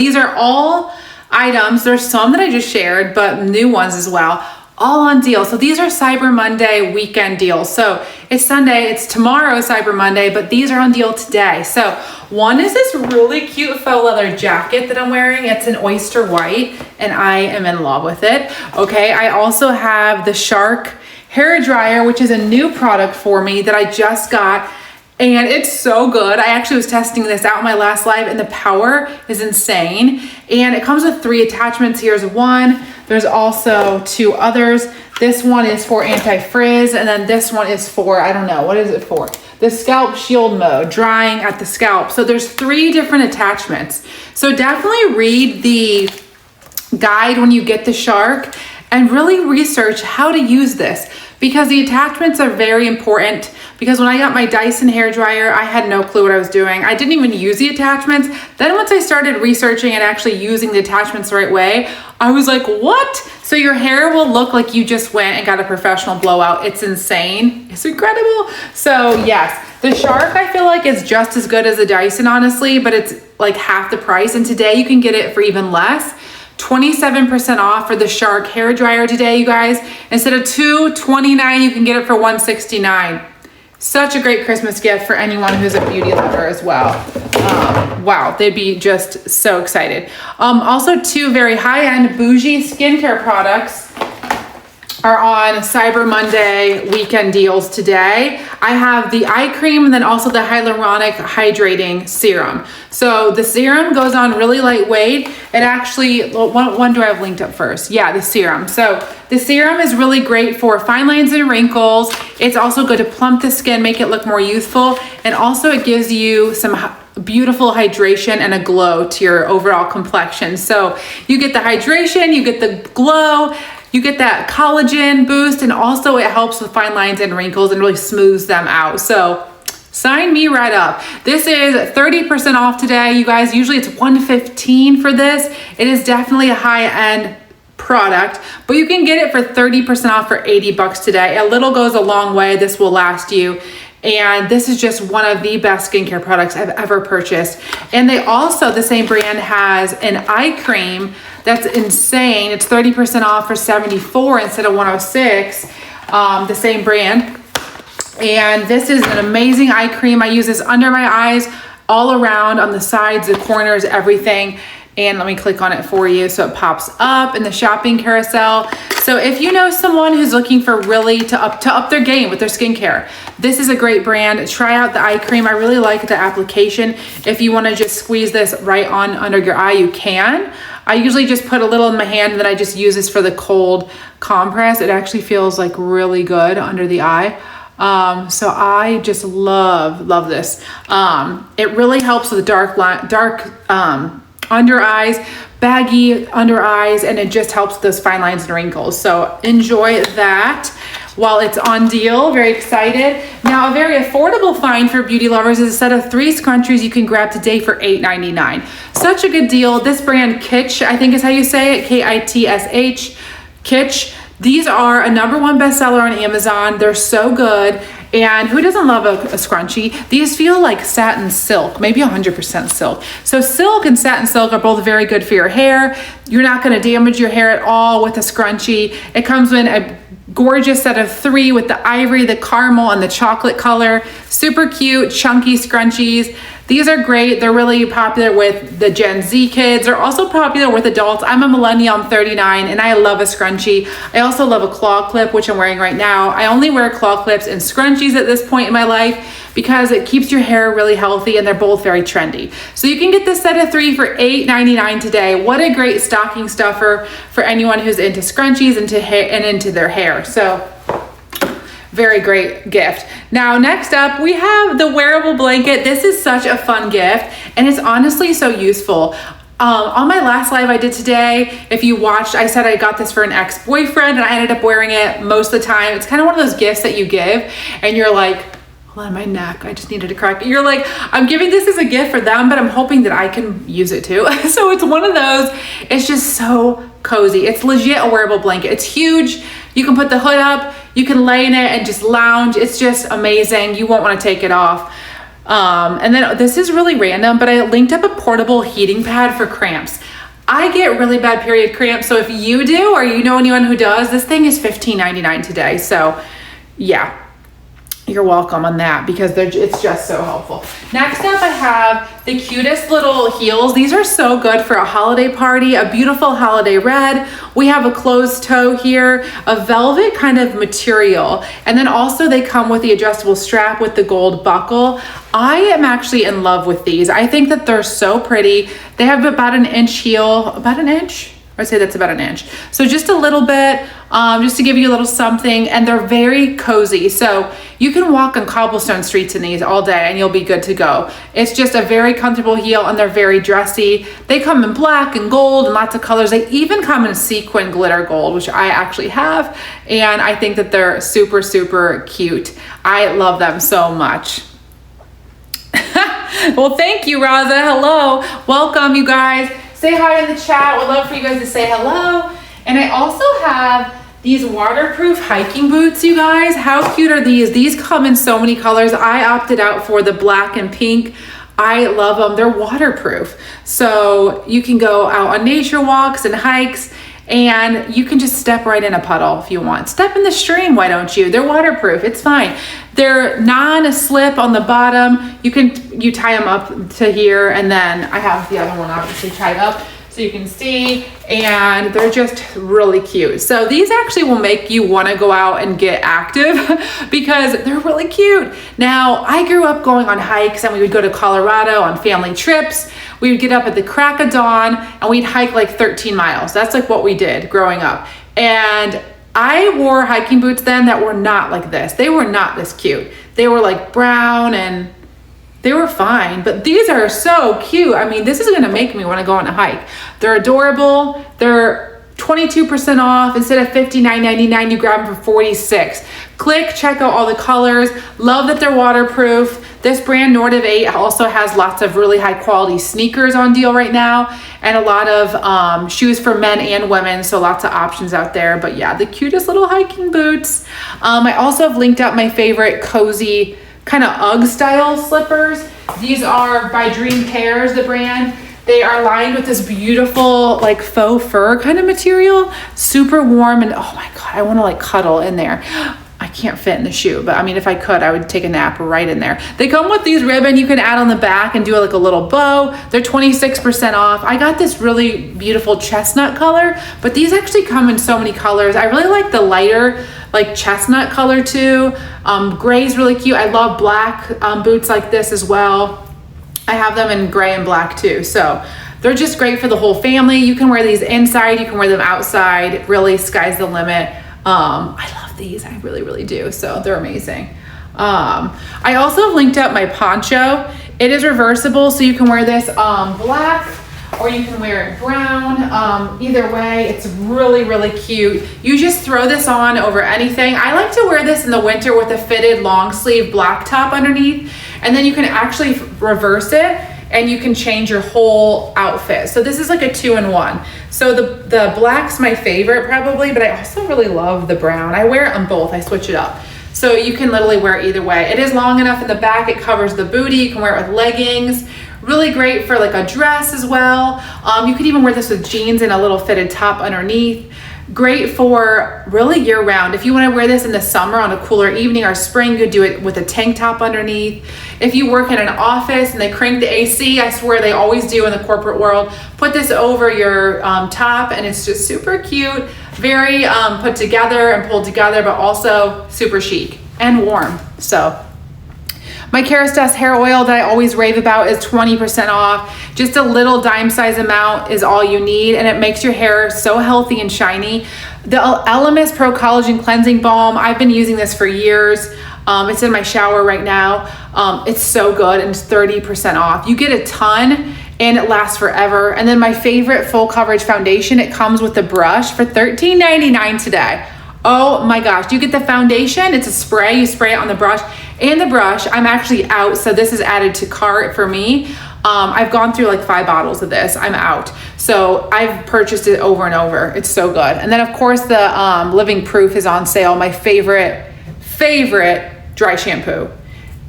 These are all items. There's some that I just shared, but new ones as well, all on deal. So these are Cyber Monday weekend deals. So it's Sunday, it's tomorrow Cyber Monday, but these are on deal today. So one is this really cute faux leather jacket that I'm wearing. It's an oyster white and I am in love with it. Okay, I also have the Shark hair dryer, which is a new product for me that I just got. And it's so good. I actually was testing this out in my last live and the power is insane. And it comes with 3 attachments. Here's one. There's also 2 others. This one is for anti-frizz and then this one is for, I don't know, what is it for? The scalp shield mode, drying at the scalp. So there's 3 different attachments. So definitely read the guide when you get the Shark and really research how to use this because the attachments are very important. Because when I got my Dyson hairdryer, I had no clue what I was doing. I didn't even use the attachments. Then once I started researching and actually using the attachments the right way, I was like, what? So your hair will look like you just went and got a professional blowout. It's insane. It's incredible. So yes, the Shark I feel like is just as good as the Dyson, honestly, but it's like half the price. And today you can get it for even less. 27% off for the Shark hair dryer today, you guys. Instead of $229, you can get it for $169. Such a great Christmas gift for anyone who's a beauty lover as well. Wow, they'd be just so excited. Also 2 very high-end bougie skincare products are on Cyber Monday weekend deals today. I have the eye cream and then also the hyaluronic hydrating serum. So the serum goes on really lightweight. It actually, one do I have linked up first? Yeah, the serum. So the serum is really great for fine lines and wrinkles. It's also good to plump the skin, make it look more youthful. And also it gives you some beautiful hydration and a glow to your overall complexion. So you get the hydration, you get the glow, you get that collagen boost, and also it helps with fine lines and wrinkles and really smooths them out. So sign me right up. This is 30% off today, you guys. Usually it's $115 for this. It is definitely a high-end product, but you can get it for 30% off for $80 today. A little goes a long way. This will last you. And this is just one of the best skincare products I've ever purchased. And they also, the same brand has an eye cream that's insane. It's 30% off for $74 instead of $106, the same brand. And this is an amazing eye cream. I use this under my eyes, all around, on the sides, the corners, everything. And let me click on it for you so it pops up in the shopping carousel. So if you know someone who's looking for really to up their game with their skincare, this is a great brand. Try out the eye cream. I really like the application. If you want to just squeeze this right on under your eye, you can. I usually just put a little in my hand and then I just use this for the cold compress. It actually feels like really good under the eye. So I just love this. It really helps with dark under eyes, baggy under eyes, and it just helps with those fine lines and wrinkles. So enjoy that while it's on deal. Very excited. Now, a very affordable find for beauty lovers is a set of 3 scrunchies you can grab today for $8.99. Such a good deal. This brand Kitsch, I think is how you say it, Kitsh, Kitsch. These are a #1 bestseller on Amazon. They're so good. And who doesn't love a scrunchie? These feel like satin silk, maybe 100% silk. So silk and satin silk are both very good for your hair. You're not gonna damage your hair at all with a scrunchie. It comes in a gorgeous set of 3 with the ivory, the caramel, and the chocolate color. Super cute, chunky scrunchies. These are great. They're really popular with the Gen Z kids. They're also popular with adults. I'm a millennial, I'm 39, and I love a scrunchie. I also love a claw clip, which I'm wearing right now. I only wear claw clips and scrunchies at this point in my life because it keeps your hair really healthy and they're both very trendy. So you can get this set of 3 for $8.99 today. What a great stocking stuffer for anyone who's into scrunchies and into their hair. So very great gift. Now, next up, we have the wearable blanket. This is such a fun gift, and it's honestly so useful. On my last live I did today, if you watched, I said I got this for an ex-boyfriend, and I ended up wearing it most of the time. It's kind of one of those gifts that you give, and you're like, hold on, my neck, I just needed to crack it. You're like, I'm giving this as a gift for them, but I'm hoping that I can use it too. So it's one of those, it's just so cozy. It's legit a wearable blanket. It's huge. You can put the hood up, you can lay in it and just lounge. It's just amazing. You won't want to take it off. And then this is really random, but I linked up a portable heating pad for cramps. I get really bad period cramps, so if you do or you know anyone who does, this thing is $15.99 today. So yeah, you're welcome on that because it's just so helpful. Next up, I have the cutest little heels. These are so good for a holiday party, a beautiful holiday red. We have a closed toe here, a velvet kind of material. And then also they come with the adjustable strap with the gold buckle. I am actually in love with these. I think that they're so pretty. They have about an inch heel, about an inch? I'd say that's about an inch. So just a little bit, just to give you a little something, and they're very cozy. So you can walk on cobblestone streets in these all day and you'll be good to go. It's just a very comfortable heel and they're very dressy. They come in black and gold and lots of colors. They even come in sequin glitter gold, which I actually have. And I think that they're super, super cute. I love them so much. Well, thank you, Raza. Hello. Welcome, you guys. Say hi in the chat. Would love for you guys to say hello. And I also have these waterproof hiking boots, you guys. How cute are these? These come in so many colors. I opted out for the black and pink. I love them. They're waterproof. So you can go out on nature walks and hikes and you can just step right in a puddle if you want. Step in the stream, why don't you? They're waterproof, it's fine. They're non-slip on the bottom. You tie them up to here, and then I have the other one obviously tied up so you can see, and they're just really cute. So these actually will make you want to go out and get active because they're really cute. Now, I grew up going on hikes and we would go to Colorado on family trips. We would get up at the crack of dawn and we'd hike like 13 miles. That's like what we did growing up. And I wore hiking boots then that were not like this. They were not this cute. They were like brown and they were fine, but these are so cute. I mean, this is gonna make me wanna go on a hike. They're adorable. They're 22% off. Instead of $59.99, you grab them for $46. Click, check out all the colors. Love that they're waterproof. This brand, Nordiv 8, also has lots of really high quality sneakers on deal right now, and a lot of shoes for men and women, so lots of options out there. But yeah, the cutest little hiking boots. I also have linked out my favorite cozy kind of UGG style slippers. These are by Dream Pairs, the brand. They are lined with this beautiful like faux fur kind of material, super warm, and oh my God, I want to like cuddle in there. I can't fit in the shoe, but I mean, if I could, I would take a nap right in there. They come with these ribbon you can add on the back and do like a little bow. They're 26% off. I got this really beautiful chestnut color, but these actually come in so many colors. I really like the lighter, like chestnut color too. Gray is really cute. I love black boots like this as well. I have them in gray and black too. So they're just great for the whole family. You can wear these inside, you can wear them outside. Really, sky's the limit. I love these, I really, really do. So they're amazing. I also have linked up my poncho. It is reversible, so you can wear this black or you can wear it brown. Either way, it's really, really cute. You just throw this on over anything. I like to wear this in the winter with a fitted long sleeve black top underneath, and then you can actually reverse it and you can change your whole outfit. So this is like a 2-in-1. So the black's my favorite probably, but I also really love the brown. I wear it on both, I switch it up. So you can literally wear it either way. It is long enough in the back, it covers the booty. You can wear it with leggings. Really great for like a dress as well. You could even wear this with jeans and a little fitted top underneath. Great for really year round. If you want to wear this in the summer on a cooler evening or spring, you could do it with a tank top underneath. If you work in an office and they crank the AC, I swear they always do in the corporate world, put this over your top and it's just super cute. Very put together and pulled together, but also super chic and warm. So my Kerastase hair oil that I always rave about is 20% off. Just a little dime size amount is all you need, and it makes your hair so healthy and shiny. The Elemis Pro-Collagen Cleansing Balm, I've been using this for years. It's in my shower right now. It's so good, and it's 30% off. You get a ton and it lasts forever. And then my favorite full coverage foundation, it comes with a brush for $13.99 today. Oh my gosh, you get the foundation, it's a spray, you spray it on the brush, and the brush, I'm actually out, so this is added to cart for me. I've gone through like 5 bottles of this, I'm out. So I've purchased it over and over, it's so good. And then of course the Living Proof is on sale, my favorite dry shampoo.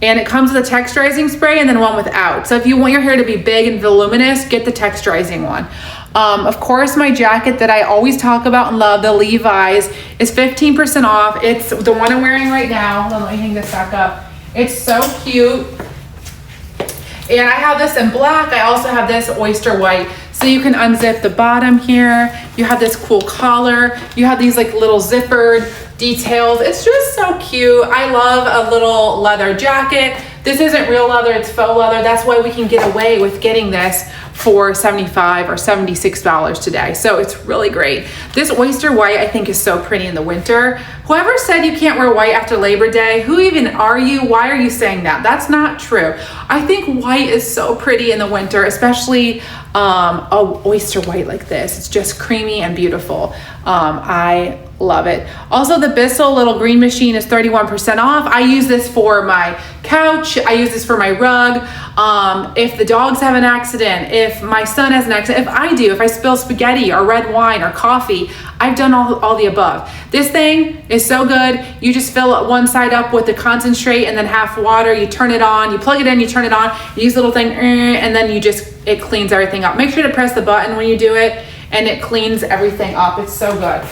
And it comes with a texturizing spray and then one without. So if you want your hair to be big and voluminous, get the texturizing one. Of course, my jacket that I always talk about and love, the Levi's, is 15% off. It's the one I'm wearing right now. Let me hang this back up. It's so cute. And I have this in black. I also have this oyster white. So you can unzip the bottom here. You have this cool collar. You have these like little zippered details. It's just so cute. I love a little leather jacket. This isn't real leather, it's faux leather. That's why we can get away with getting this for $75 or $76 today. So it's really great. This oyster white I think is so pretty in the winter. Whoever said you can't wear white after Labor Day, who even are you? Why are you saying that? That's not true. I think white is so pretty in the winter, especially a oyster white like this. It's just creamy and beautiful. I love it. Also, the Bissell little green machine is 31% off. I use this for my couch. I use this for my rug. If the dogs have an accident, if my son has an accident, if I spill spaghetti or red wine or coffee, I've done all the above. This thing is so good. You just fill one side up with the concentrate and then half water. You turn it on, you plug it in, you turn it on, you use the little thing, and then it cleans everything up. Make sure to press the button when you do it, and it cleans everything up. It's so good.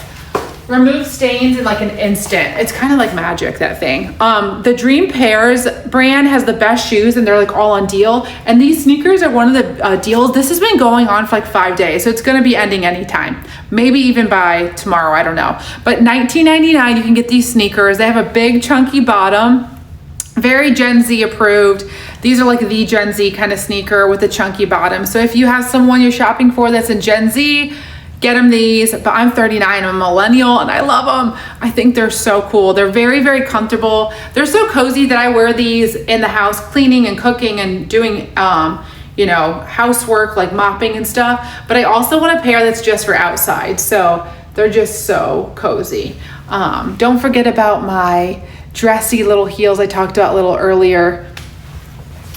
Remove stains in like an instant. It's kind of like magic, that thing. The Dream Pairs brand has the best shoes and they're like all on deal. And these sneakers are one of the deals. This has been going on for like 5 days. So it's gonna be ending anytime. Maybe even by tomorrow, I don't know. But $19.99, you can get these sneakers. They have a big chunky bottom, very Gen Z approved. These are like the Gen Z kind of sneaker with a chunky bottom. So if you have someone you're shopping for that's in Gen Z, get them these. But I'm 39, I'm a millennial, and I love them. I think they're so cool. They're very, very comfortable. They're so cozy that I wear these in the house, cleaning and cooking and doing, housework like mopping and stuff. But I also want a pair that's just for outside. So they're just so cozy. Don't forget about my dressy little heels I talked about a little earlier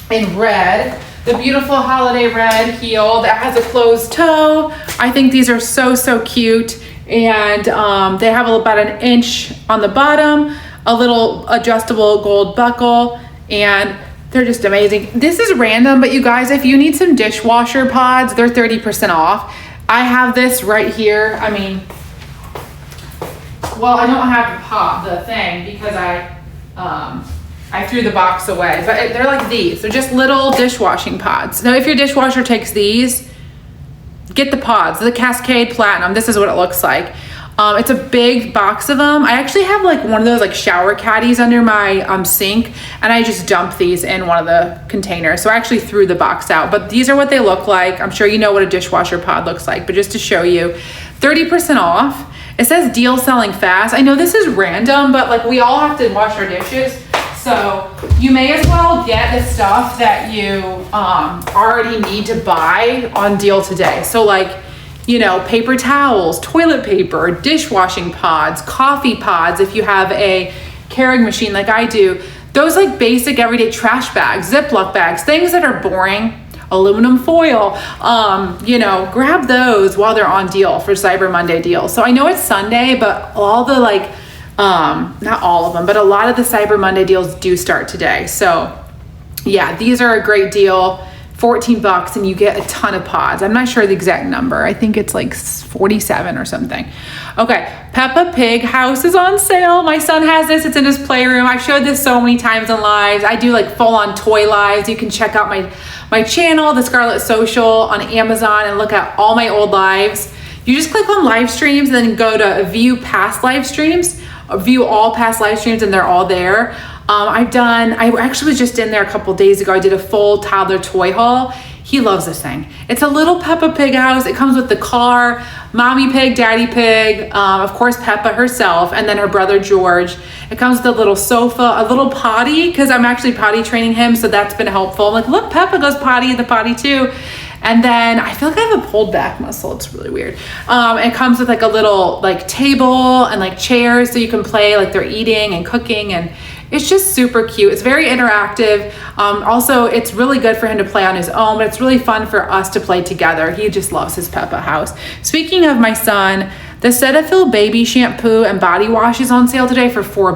in red. The beautiful holiday red heel that has a closed toe. I think these are so, so cute. And they have about an inch on the bottom, a little adjustable gold buckle, and they're just amazing. This is random, but you guys, if you need some dishwasher pods, they're 30% off. I have this right here. I mean, well, I don't have the thing because I threw the box away, but they're like these. They're just little dishwashing pods. Now, if your dishwasher takes these, get the pods, the Cascade Platinum. This is what it looks like. It's a big box of them. I actually have like one of those like shower caddies under my sink, and I just dumped these in one of the containers. So I actually threw the box out, but these are what they look like. I'm sure you know what a dishwasher pod looks like, but just to show you, 30% off. It says deal selling fast. I know this is random, but like we all have to wash our dishes. So you may as well get the stuff that you already need to buy on deal today. So like, paper towels, toilet paper, dishwashing pods, coffee pods, if you have a Keurig machine like I do, those like basic everyday trash bags, Ziploc bags, things that are boring, aluminum foil, grab those while they're on deal for Cyber Monday deal. So I know it's Sunday, but all the not all of them, but a lot of the Cyber Monday deals do start today. So yeah, these are a great deal. $14 and you get a ton of pods. I'm not sure the exact number. I think it's like 47 or something. Okay, Peppa Pig house is on sale. My son has this. It's in his playroom. I've showed this so many times in lives. I do like full on toy lives. You can check out my channel, The Scarlet Social, on Amazon and look at all my old lives. You just click on live streams and then go to view past live streams, view all past live streams, and they're all there. I actually was just in there a couple days ago. I did a full toddler toy haul. He loves this thing. It's a little Peppa Pig house. It comes with the car, mommy pig, daddy pig, of course Peppa herself, and then her brother George. It comes with a little sofa, a little potty, because I'm actually potty training him, so that's been helpful. I'm like, look, Peppa goes potty in the potty too. And then I feel like I have a pulled back muscle. It's really weird. It comes with like a little like table and like chairs so you can play like they're eating and cooking, and it's just super cute. It's very interactive. Also, it's really good for him to play on his own, but it's really fun for us to play together. He just loves his Peppa house. Speaking of my son, the Cetaphil baby shampoo and body wash is on sale today for $4.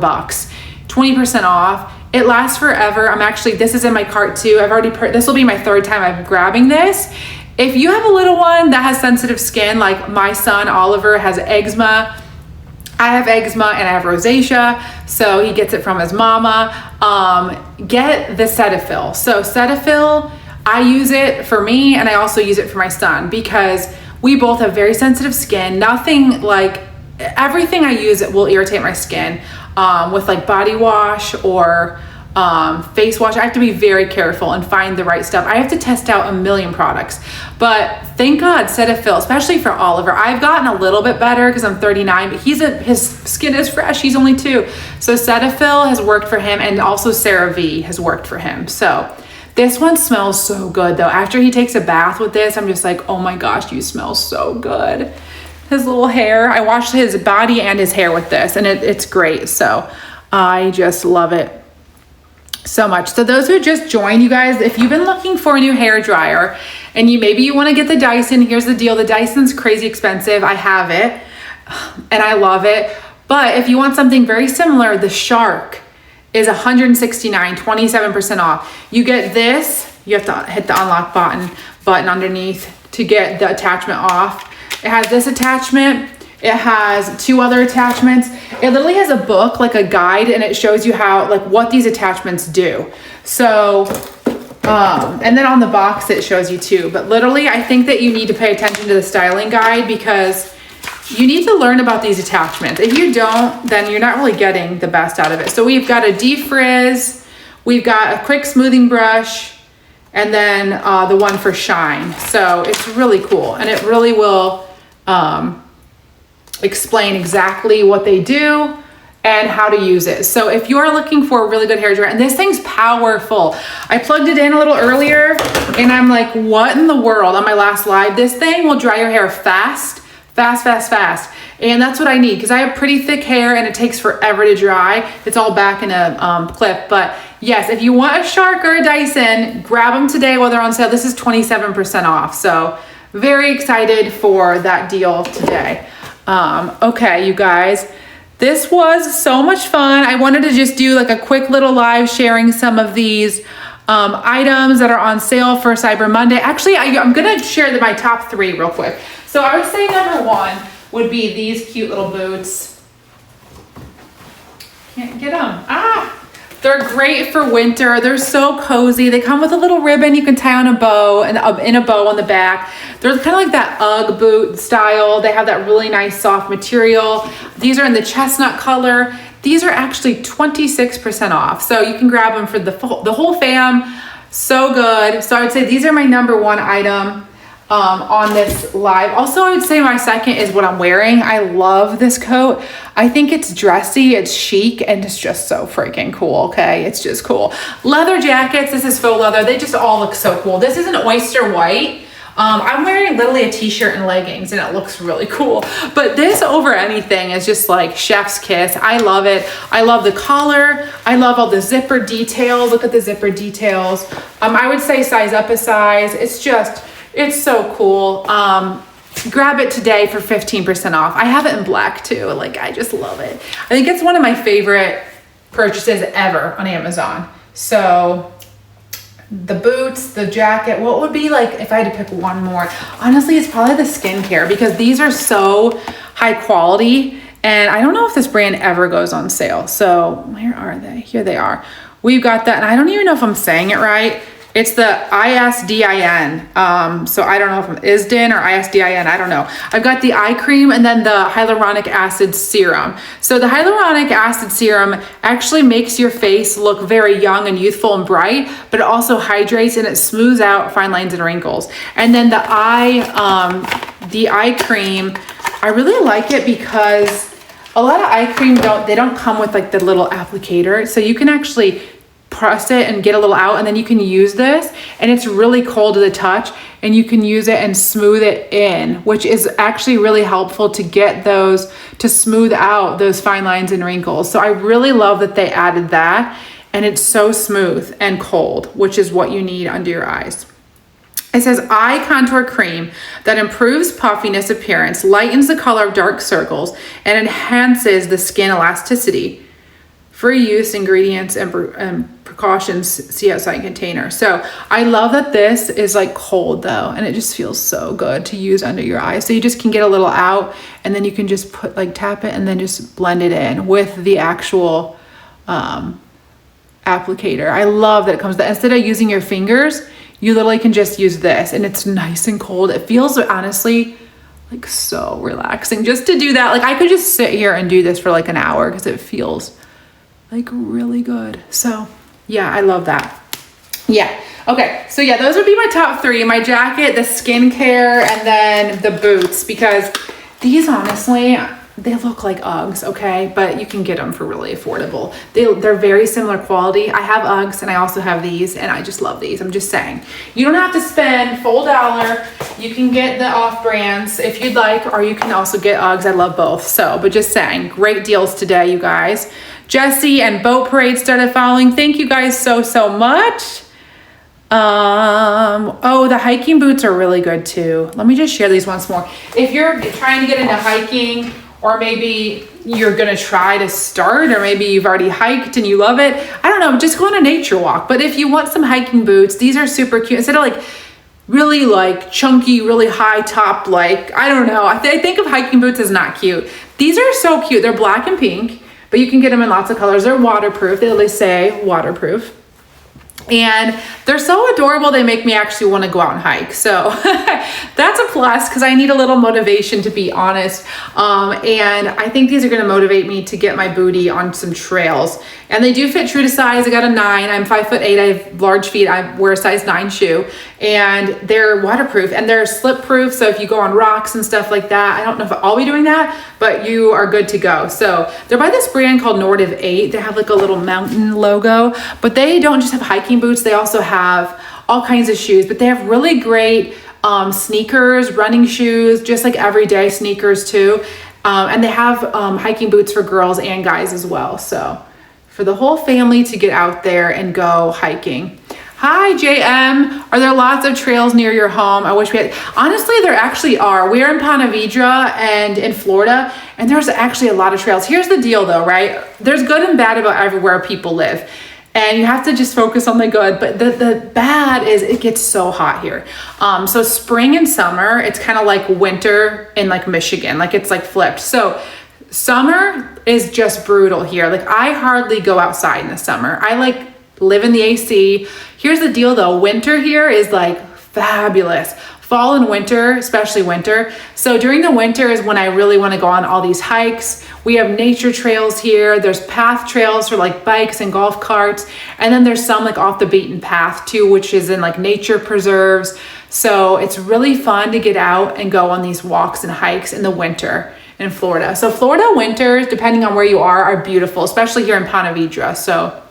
20% off. It lasts forever. This is in my cart too. This will be my third time I'm grabbing this. If you have a little one that has sensitive skin, like my son Oliver has eczema, I have eczema and I have rosacea, so he gets it from his mama. Get the Cetaphil. So Cetaphil, I use it for me and I also use it for my son because we both have very sensitive skin. Everything I use it will irritate my skin with like body wash or face wash. I have to be very careful and find the right stuff. I have to test out a million products, but thank God Cetaphil, especially for Oliver. I've gotten a little bit better because I'm 39, but his skin is fresh. He's only 2. So Cetaphil has worked for him, and also CeraVe has worked for him. So this one smells so good though. After he takes a bath with this, I'm just like, oh my gosh, you smell so good. His little hair, I washed his body and his hair with this, and it's great. So I just love it so much. So those who just joined, you guys, if you've been looking for a new hair dryer and maybe you want to get the Dyson, here's the deal. The Dyson's crazy expensive. I have it and I love it. But if you want something very similar, the Shark is $169, 27% off. You get this, you have to hit the unlock button underneath to get the attachment off. It has this attachment. It has 2 other attachments. It literally has a book, like a guide, and it shows you what these attachments do. So, and then on the box it shows you too. But literally, I think that you need to pay attention to the styling guide because you need to learn about these attachments. If you don't, then you're not really getting the best out of it. So we've got a defrizz, we've got a quick smoothing brush, and then the one for shine. So it's really cool, and it really will explain exactly what they do and how to use it. So if you're looking for a really good hair dryer, and this thing's powerful. I plugged it in a little earlier and I'm like, what in the world? On my last live, this thing will dry your hair fast. And that's what I need because I have pretty thick hair and it takes forever to dry. It's all back in a clip. But yes, if you want a Shark or a Dyson, grab them today while they're on sale. This is 27% off. So very excited for that deal today. Okay, you guys, this was so much fun. I wanted to just do like a quick little live sharing some of these items that are on sale for Cyber Monday. Actually, I'm gonna share my top 3 real quick. So I would say number 1 would be these cute little boots. Can't get them. They're great for winter. They're so cozy. They come with a little ribbon you can tie on a bow and in a bow on the back. They're kind of like that Ugg boot style. They have that really nice soft material. These are in the chestnut color. These are actually 26% off. So you can grab them for the whole fam. So good. So I would say these are my number 1 item on this live. Also, I would say my second is what I'm wearing. I love this coat. I think it's dressy, it's chic, and it's just so freaking cool, okay? It's just cool. Leather jackets, this is faux leather. They just all look so cool. This is an oyster white. I'm wearing literally a t-shirt and leggings and it looks really cool. But this over anything is just like chef's kiss. I love it. I love the collar. I love all the zipper details. Look at the zipper details. I would say size up a size. It's so cool. Grab it today for 15% off. I have it in black too. Like, I just love it. I think it's one of my favorite purchases ever on Amazon. So the boots, the jacket, what would be like if I had to pick one more? Honestly, it's probably the skincare because these are so high quality and I don't know if this brand ever goes on sale. So where are they? Here they are. We've got that, and I don't even know if I'm saying it right. It's the Isdin. So I don't know if I'm Isdin or Isdin, I don't know. I've got the eye cream and then the hyaluronic acid serum. So the hyaluronic acid serum actually makes your face look very young and youthful and bright, but it also hydrates and it smooths out fine lines and wrinkles. And then the eye cream, I really like it because a lot of eye cream don't come with like the little applicator. So you can actually press it and get a little out, and then you can use this, and it's really cold to the touch, and you can use it and smooth it in, which is actually really helpful to get those, to smooth out those fine lines and wrinkles. So I really love that they added that, and it's so smooth and cold, which is what you need under your eyes. It says eye contour cream that improves puffiness appearance, lightens the color of dark circles, and enhances the skin elasticity. free use ingredients and precautions, see outside container. So I love that this is like cold though, and it just feels so good to use under your eyes. So you just can get a little out, and then you can just tap it and then just blend it in with the actual applicator. I love that it comes, instead of using your fingers, you literally can just use this, and it's nice and cold. It feels honestly like so relaxing just to do that. Like I could just sit here and do this for like an hour because it feels like really good. So yeah, I love that. Yeah. Okay. So yeah, those would be my top 3, my jacket, the skincare, and then the boots, because these honestly, they look like Uggs, okay? But you can get them for really affordable. They're very similar quality. I have Uggs and I also have these, and I just love these. I'm just saying. You don't have to spend full dollar. You can get the off brands if you'd like, or you can also get Uggs. I love both. So, but just saying, great deals today, you guys. Jessie and Boat Parade started following. Thank you guys so much. Oh, the hiking boots are really good too. Let me just share these once more. If you're trying to get into hiking, or maybe you're gonna try to start, or maybe you've already hiked and you love it, I don't know, just go on a nature walk. But if you want some hiking boots, these are super cute. Instead of like really like chunky, really high top, like, I don't know, I think of hiking boots as not cute. These are so cute. They're black and pink, but you can get them in lots of colors. They're waterproof. They say waterproof. And they're so adorable, they make me actually want to go out and hike. So that's a plus, because I need a little motivation, to be honest. And I think these are going to motivate me to get my booty on some trails. And they do fit true to size. I got a 9. I'm 5'8". I have large feet. I wear a size 9 shoe. And they're waterproof and they're slip proof. So if you go on rocks and stuff like that, I don't know if I'll be doing that, but you are good to go. So they're by this brand called Nordiv 8. They have like a little mountain logo, but they don't just have hiking boots. They also have all kinds of shoes, but they have really great sneakers, running shoes, just like everyday sneakers too. And they have hiking boots for girls and guys as well. So for the whole family to get out there and go hiking. Hi, JM. Are there lots of trails near your home? I wish we had. Honestly, there actually are. We're in Ponte Vedra and in Florida, and there's actually a lot of trails. Here's the deal though, right? There's good and bad about everywhere people live. And you have to just focus on the good, but the bad is it gets so hot here. So spring and summer, it's kind of like winter in like Michigan, like it's like flipped. So summer is just brutal here. Like I hardly go outside in the summer. I like live in the AC. Here's the deal though, winter here is like fabulous. Fall and winter, especially winter. So during the winter is when I really want to go on all these hikes. We have nature trails here. There's path trails for like bikes and golf carts. And then there's some like off the beaten path too, which is in like nature preserves. So it's really fun to get out and go on these walks and hikes in the winter in Florida. So Florida winters, depending on where you are beautiful, especially here in Ponte Vedra. So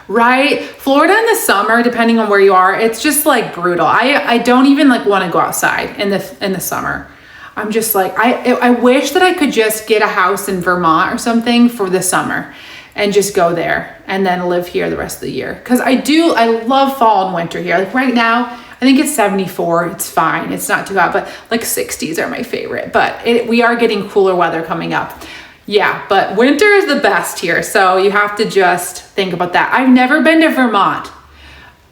right, Florida in the summer, depending on where you are, it's just like brutal. I don't even like want to go outside in the summer. I'm just like, I wish that I could just get a house in Vermont or something for the summer and just go there and then live here the rest of the year. Because I love fall and winter here. Like right now, I think it's 74. It's fine. It's not too hot, but like 60s are my favorite. But we are getting cooler weather coming up. Yeah, but winter is the best here. So you have to just think about that. I've never been to Vermont.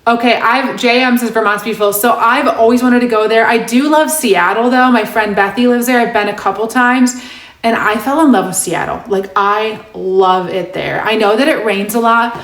Okay, JM says Vermont's beautiful. So I've always wanted to go there. I do love Seattle though. My friend Bethy lives there. I've been a couple times and I fell in love with Seattle. Like I love it there. I know that it rains a lot.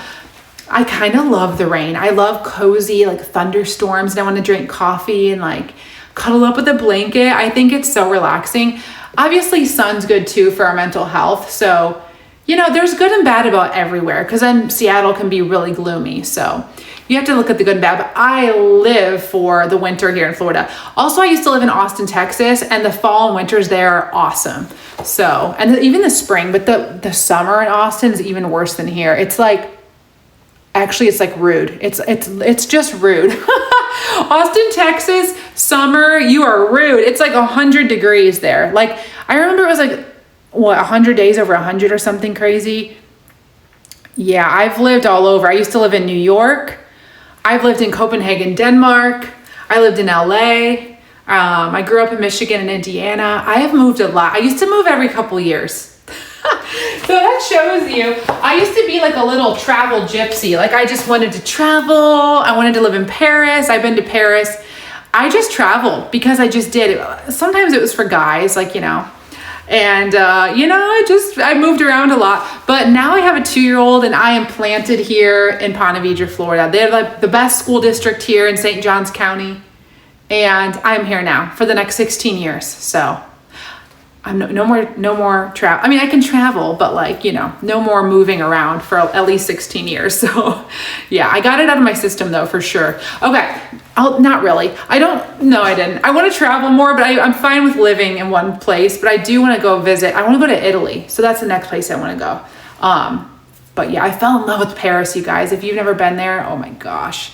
I kind of love the rain. I love cozy like thunderstorms, and I want to drink coffee and like cuddle up with a blanket. I think it's so relaxing. Obviously sun's good too for our mental health. So, you know, there's good and bad about everywhere, because then Seattle can be really gloomy. So you have to look at the good and bad, but I live for the winter here in Florida. Also, I used to live in Austin, Texas, and the fall and winters there are awesome. So, and even the spring, but the summer in Austin is even worse than here. It's like, actually it's like rude. It's just rude. Austin, Texas, summer, you are rude. It's like 100 degrees there. Like I remember it was like, 100 days over 100 or something crazy. Yeah, I've lived all over. I used to live in New York. I've lived in Copenhagen, Denmark. I lived in LA. I grew up in Michigan and Indiana. I have moved a lot. I used to move every couple years. So that shows you, I used to be like a little travel gypsy. Like I just wanted to travel. I wanted to live in Paris. I've been to Paris. I just traveled because I just did it. Sometimes it was for guys, like, you know, and, you know, I moved around a lot, but now I have a 2-year-old and I am planted here in Ponte Vedra, Florida. They're like the best school district here in St. Johns County. And I'm here now for the next 16 years. So I'm no more travel. I mean, I can travel, but like, you know, no more moving around for at least 16 years. So yeah, I got it out of my system though, for sure. Okay. Not really. I didn't. I want to travel more, but I'm fine with living in one place, but I do want to go visit. I want to go to Italy. So that's the next place I want to go. But yeah, I fell in love with Paris, you guys. If you've never been there, oh my gosh.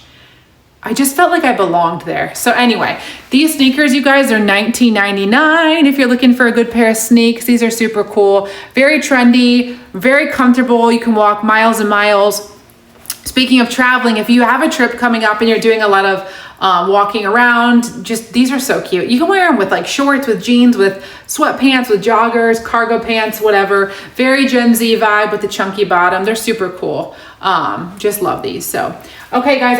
I just felt like I belonged there. So anyway, these sneakers, you guys, are $19.99 if you're looking for a good pair of sneaks. These are super cool, very trendy, very comfortable. You can walk miles and miles. Speaking of traveling, if you have a trip coming up and you're doing a lot of walking around, these are so cute. You can wear them with like shorts, with jeans, with sweatpants, with joggers, cargo pants, whatever. Very Gen Z vibe with the chunky bottom. They're super cool. Just love these. So, okay guys,